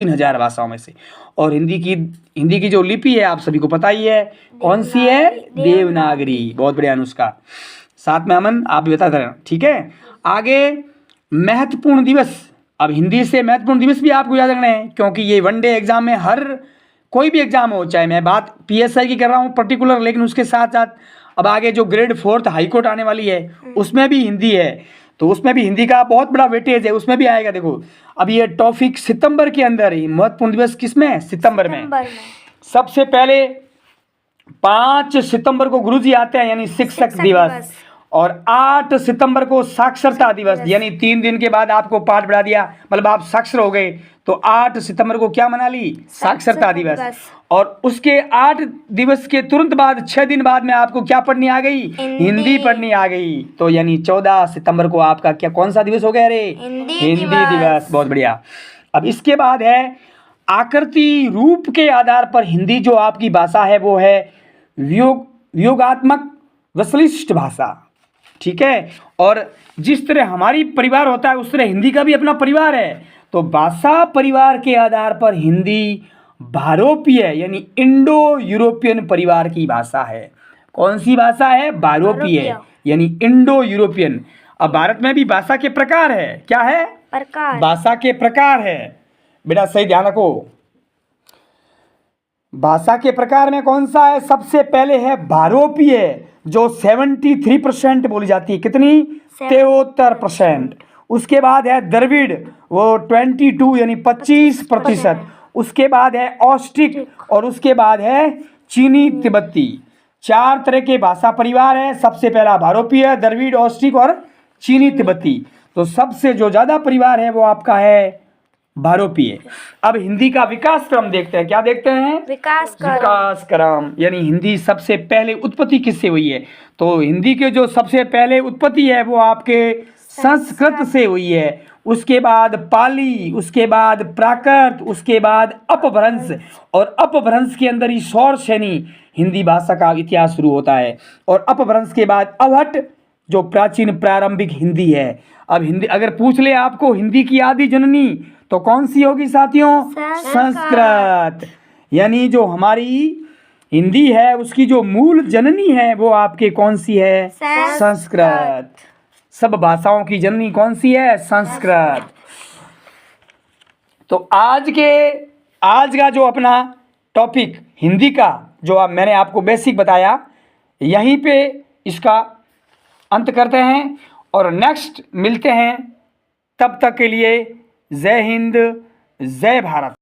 3,000 भाषाओं में से। और हिंदी की जो लिपि है आप सभी को पता ही है, कौन सी है? देवनागरी। बहुत बढ़िया अनुष्का, साथ में अमन आप भी बता देना, ठीक है। आगे महत्वपूर्ण दिवस। अब हिंदी से महत्वपूर्ण दिवस भी आपको याद रखना है, क्योंकि ये वनडे एग्जाम में हर कोई भी एग्जाम हो, चाहे मैं बात PSI की कर रहा हूँ पर्टिकुलर, लेकिन उसके साथ साथ अब आगे जो ग्रेड 4 हाईकोर्ट आने वाली है उसमें भी हिंदी है, तो उसमें भी हिंदी का बहुत बड़ा वेटेज है, उसमें भी आएगा। देखो अब ये टॉपिक सितंबर के अंदर ही, महत्वपूर्ण दिवस किसमें? सितंबर में। सबसे पहले 5 सितंबर को गुरुजी आते हैं, यानी शिक्षक दिवस। और 8 सितंबर को साक्षरता दिवस, यानी 3 दिन के बाद आपको पाठ बढ़ा दिया, मतलब आप साक्षर हो गए, तो 8 सितंबर को क्या मना ली? साक्षरता दिवस। और उसके 8 दिवस के तुरंत बाद 6 दिन बाद में आपको क्या पढ़नी आ गई? हिंदी पढ़नी आ गई। तो यानी 14 सितंबर को आपका क्या कौन सा दिवस हो गया रे? हिंदी दिवस। बहुत बढ़िया। अब इसके बाद है आकृति रूप के आधार पर हिंदी जो आपकी भाषा है वो है वियोगात्मक विश्लिष्ट भाषा, ठीक है। और जिस तरह हमारी परिवार होता है उस तरह हिंदी का भी अपना परिवार है। तो भाषा परिवार के आधार पर हिंदी भारोपीय यानी इंडो यूरोपियन परिवार की भाषा है। कौन सी भाषा है? भारोपीय यानी इंडो यूरोपियन। अब भारत में भी भाषा के प्रकार है, क्या है? प्रकार। भाषा के प्रकार है, बेटा सही ध्यान रखो। भाषा के प्रकार में कौन सा है? सबसे पहले है भारोपीय, जो 73% बोली जाती है। कितनी? 73%। उसके बाद है द्रविड़, वो 22 यानी 25%। उसके बाद है ऑस्ट्रिक, और उसके बाद है चीनी तिब्बती। 4 तरह के भाषा परिवार है। सबसे पहला भारोपीय, द्रविड़, ऑस्ट्रिक और चीनी तिब्बती। तो सबसे जो ज्यादा परिवार है वो आपका है भारोपीय। अब हिंदी का विकास क्रम देखते हैं। क्या देखते हैं? विकास क्रम, यानी हिंदी सबसे पहले उत्पत्ति किससे हुई है? तो हिंदी के जो सबसे पहले उत्पत्ति है वो आपके संस्कृत से हुई है। उसके बाद पाली, उसके बाद प्राकृत, उसके बाद अपभ्रंश, और अपभ्रंश के अंदर ही सौरसेनी हिंदी भाषा का इतिहास शुरू होता है। और अपभ्रंश के बाद अवहट, जो प्राचीन प्रारंभिक हिंदी है। अब हिंदी अगर पूछ ले आपको हिंदी की आदि जननी, तो कौन सी होगी साथियों? संस्कृत। यानी जो हमारी हिंदी है उसकी जो मूल जननी है वो आपके कौन सी है? संस्कृत। सब भाषाओं की जननी कौन सी है? संस्कृत। तो आज का जो अपना टॉपिक हिंदी का जो मैंने आपको बेसिक बताया, यहीं पे इसका अंत करते हैं और नेक्स्ट मिलते हैं। तब तक के लिए जय हिंद, जय भारत।